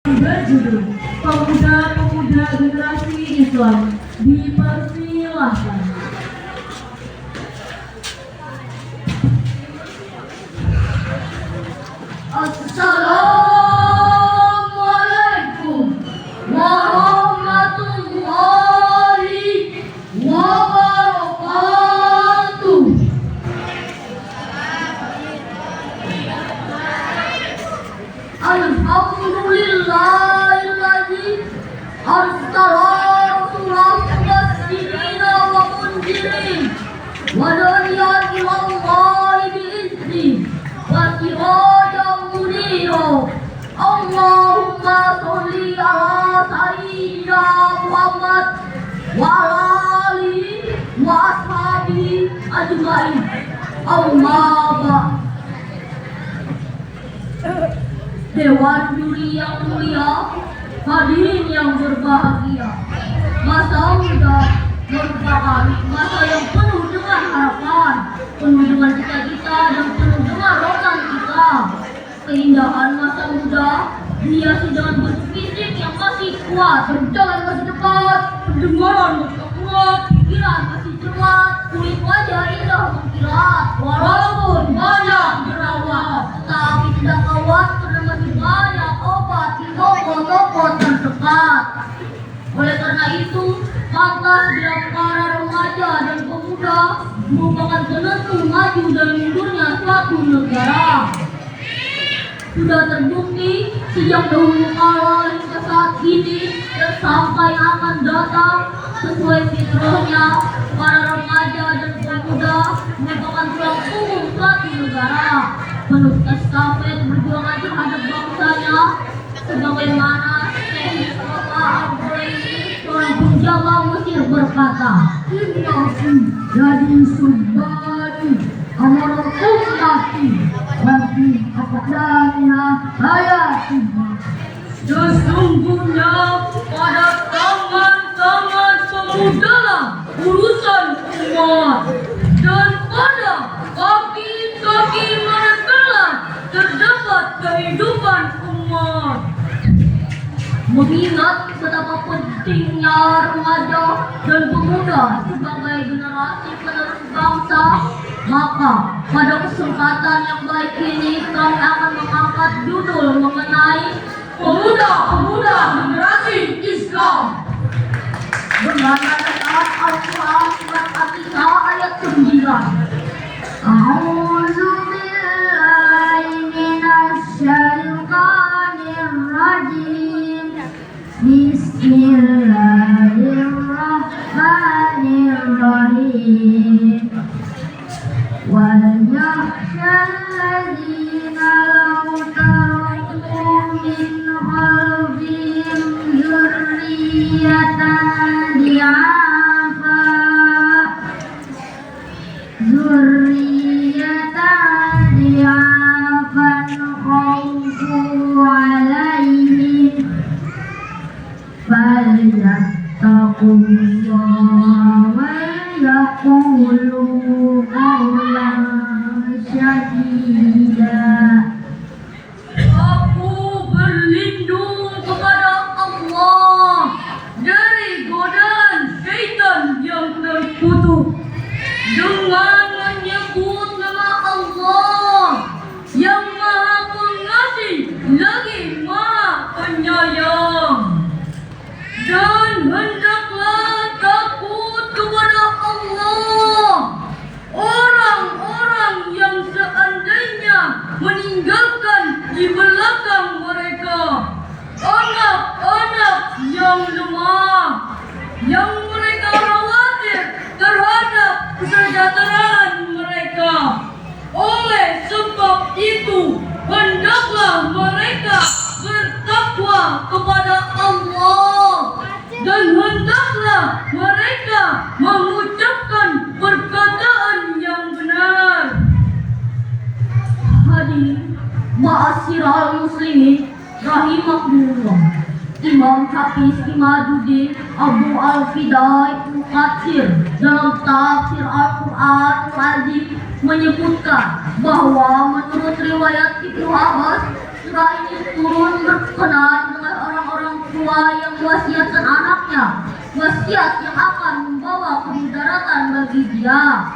berjudul Pemuda-Pemuda Generasi Islam, dipersilahkan. Assalamualaikum warahmatullahi wabarakatuh. Alhamdulillahilladzi arsala rasulahu mubashshirina wa munzirin wa da'iyan ilallahi bi'izni wa sirajan munira. Allahumma sholli ala sayyidina Muhammad wa ala alihi wa ashabihi ajmain. Amma ba'd. Dewan juri yang mulia, hadirin yang berbahagia, masa muda merupakan masa yang penuh dengan harapan, penuh dengan cita-cita dan penuh dengan romantika. Keindahan masa muda dihiasi dengan bentuk fisik yang masih kuat, berjalan masih cepat, pendengaran masih akurat, pikiran masih cermat, kulit wajah indah mengkilat. Walaupun banyak jerawat, tetapi tidak kawat karena masih banyak obat di toko-toko terdekat. Oleh karena itu, pantas bila para remaja dan pemuda merupakan penentu maju dan mundurnya suatu negara. Sudah terbukti sejak dahulu kala hingga saat ini dan sampai akan datang, sesuai fitrahnya para remaja dan pemuda merupakan tulang punggung suatu negara, penuh estafet perjuangan terhadap bangsanya, sebagaimana Syekh Mustafa Al-Quraisy, seorang penjaga Mesir berkata, "Innakum jadi subhani amarakum ummati Rabbi aqdamiha hayati." Sesungguhnya pada tangan-tangan pemudalah urusan umat, dan pada kaki-kaki merekalah terdapat kehidupan umat. Mengingat betapa pentingnya remaja dan pemuda sebagai generasi penerus bangsa, maka pada kesempatan yang baik ini kami akan mengangkat judul mengenai Pemuda-Pemuda Generasi Islam dengan ayat Al-Quran surat Al-Fatihah ayat 9. A'udzu billahi minasy syaithanir rajim. Bismillahirrahmanirrahim. Wal yakhshal ladzina law taraku min khalfihim dzurriyyatan di'afan khawfu 'alaihim falyattaqullaha wa yaqulu qawlan sadida. Aku berlindung kepada Allah dari godaan syaitan yang terkutuk dengan menyebut nama Allah yang Maha Pengasih lagi Maha Penyayang. Dan hendaklah takut kepada Allah orang-orang yang seandainya meninggalkan di belakang mereka anak-anak yang lemah, yang mereka khawatir terhadap kesejahteraan mereka. Oleh sebab itu, hendaklah mereka bertakwa kepada Allah, dan hendaklah mereka mengucapkan perkataan yang benar. Hadirin ma'asyiral muslimin rahimakumullah, Imam Hafiz Imaduddin Abu Al-Fida Ibnu Katsir dalam tafsir Al-Quran Al-Azim menyebutkan bahwa menurut riwayat Ibnu Abbas, surah ini turun berkenaan dengan tua yang mewasiatkan anaknya, wasiat yang akan membawa kemudaratan bagi dia.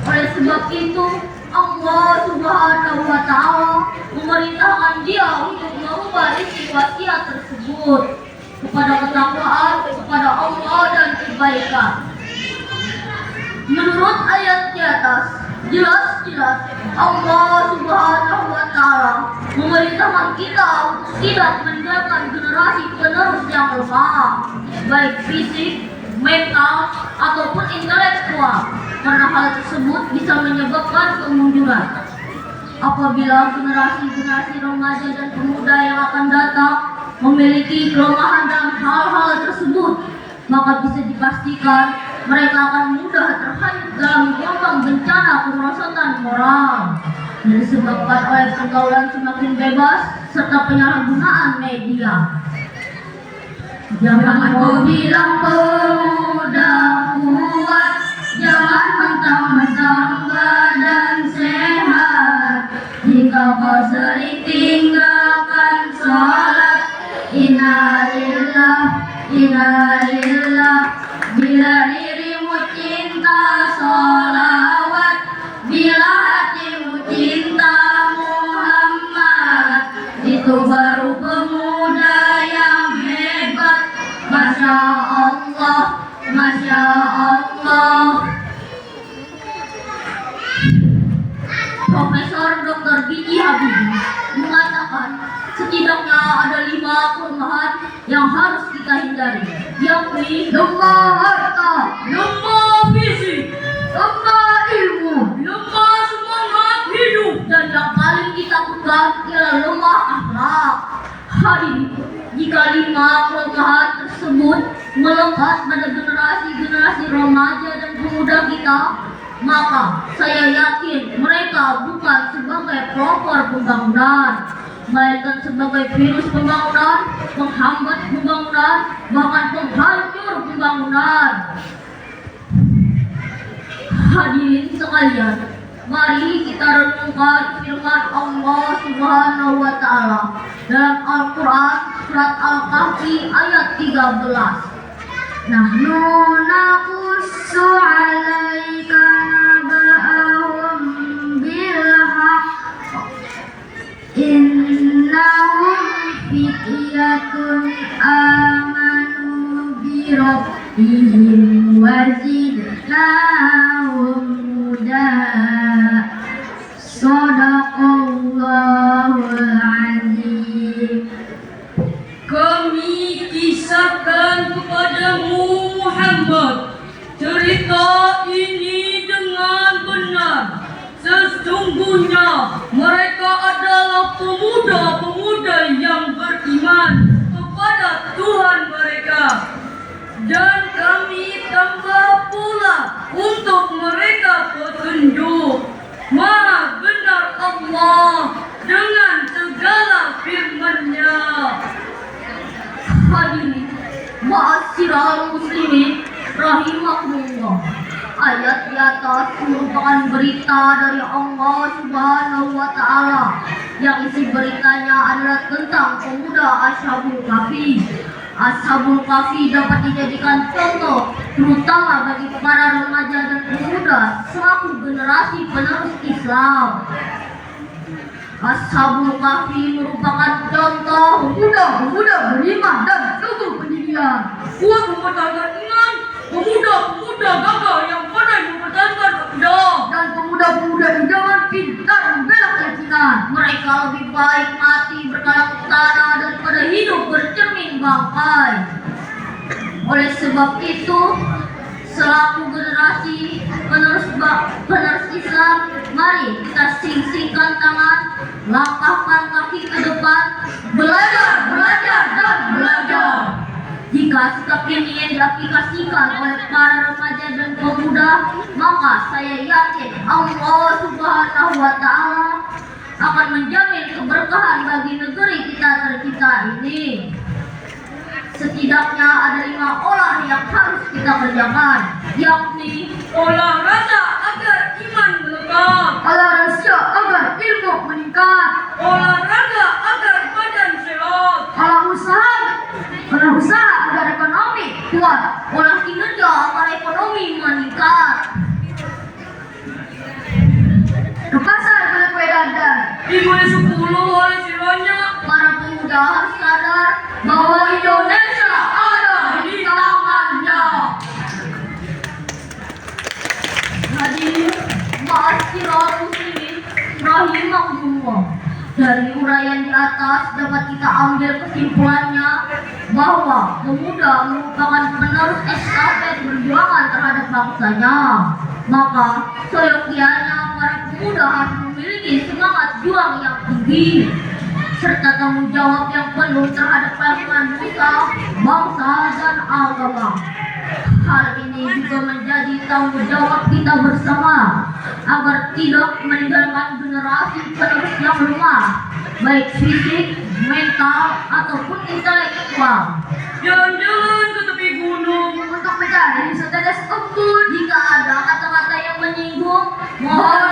Oleh sebab itu, Allah Subhanahu wa Ta'ala memerintahkan dia untuk mengubah isi wasiat tersebut kepada ketakwaan kepada Allah dan kebaikan. Menurut ayat di atas, jelas-jelas Allah Subhanahu wa Ta'ala memerintahkan kita untuk tidak meninggalkan generasi penerus yang lemah, baik fisik, mental, ataupun intelektual, karena hal tersebut bisa menyebabkan kemunduran. Apabila generasi-generasi remaja dan pemuda yang akan datang memiliki kelemahan dalam hal-hal tersebut, maka bisa dipastikan mereka akan mudah terhanyut dalam gelombang bencana kemerosotan moral yang disebabkan oleh pergaulan semakin bebas serta penyalahgunaan media. Jangan kau bilang pemuda kuat, jangan mentang-mentang badan sehat. Jika kau sering tinggalkan sholat, innalillah, innalillah. Bila dirimu cinta sholawat, bila hatimu cinta Muhammad, itu baru pemuda yang hebat. Masya Allah, Masya Allah. Profesor Dr. B.J. Habibie mengatakan setidaknya ada 5 kelemahan yang harus kita hindari, yakni lemah harta, lemah fisik, lemah ilmu, lemah semangat hidup, dan yang paling ditakutkan ialah lemah akhlak. Hadirin, jika 5 kelemahan tersebut melekat pada generasi-generasi remaja dan pemuda kita, maka saya yakin mereka bukan sebagai pelopor pembangunan, melainkan sebagai virus pembangunan, menghambat pembangunan, bahkan penghancur pembangunan. Hadirin sekalian, mari kita renungkan firman Allah Subhanahu wa Ta'ala dalam Al-Quran surat Al-Kahfi ayat 13. Nahnu naqussu 'alaika naba'ahum bil haqq innahum fityatun amanu bi rabbihim wa zidnahum huda. Shadaqallahul azim. Kami kisahkan kepadamu Muhammad cerita ini dengan benar. Sesungguhnya mereka adalah pemuda-pemuda yang beriman kepada Tuhan mereka, dan kami tambah pula untuk mereka petunjuk. Maha benar Allah dengan segala firman-Nya. Hadirin, ma'asyiral muslimin rahimakumullah. Ayat di atas merupakan berita dari Allah Subhanahu wa Ta'ala yang isi beritanya adalah tentang pemuda Ashabul Kahfi. Ashabul Kahfi dapat dijadikan contoh terutama bagi para remaja dan pemuda selaku generasi penerus Islam. Ashabul Kahfi merupakan contoh pemuda-pemuda beriman dan teguh pendirian, kuat mempertahankan iman, pemuda-pemuda gagah yang pandai mempertahankan akidah, dan pemuda-pemuda idaman pintar membela keyakinan. Mereka lebih baik mati berkalang tanah daripada hidup bercermin bangkai. Oleh sebab itu, selaku generasi penerus Islam, mari kita sing-singkan tangan, langkahkan kaki ke depan, belajar, belajar, dan belajar. Jika sikap ini diaplikasikan oleh para remaja dan pemuda, maka saya yakin Allah Subhanahu wa Ta'ala akan menjamin keberkahan bagi negeri kita tercinta ini. Setidaknya ada 5 olah yang harus kita kerjakan, yakni olahraga agar iman melekat, olahraga agar ilmu meningkat, olahraga agar badan sehat, olah kuat, olah kinerja agar ekonomi meningkat. Ke pasar beli kue dadar. Dibeli 10 oleh silanya. Para pemuda harus sadar bahwa Indonesia ada di tangannya. Hadirin ma'asyiral muslimin rahimakumullah. Dari uraian di atas dapat kita ambil kesimpulannya bahwa pemuda merupakan penerus estafet perjuangan terhadap bangsanya. Maka seyogianya para pemuda harus memiliki semangat juang yang tinggi serta tanggung jawab yang penuh terhadap kelangsungan nusa, bangsa, dan agama. Hal ini juga menjadi tanggung jawab kita bersama agar tidak meninggalkan generasi penerus yang lemah, baik fisik, mental, ataupun intelektual. Jalan-jalan ke tepi gunung Untuk mencari setetes kebun, jika ada kata-kata yang menyinggung, mohon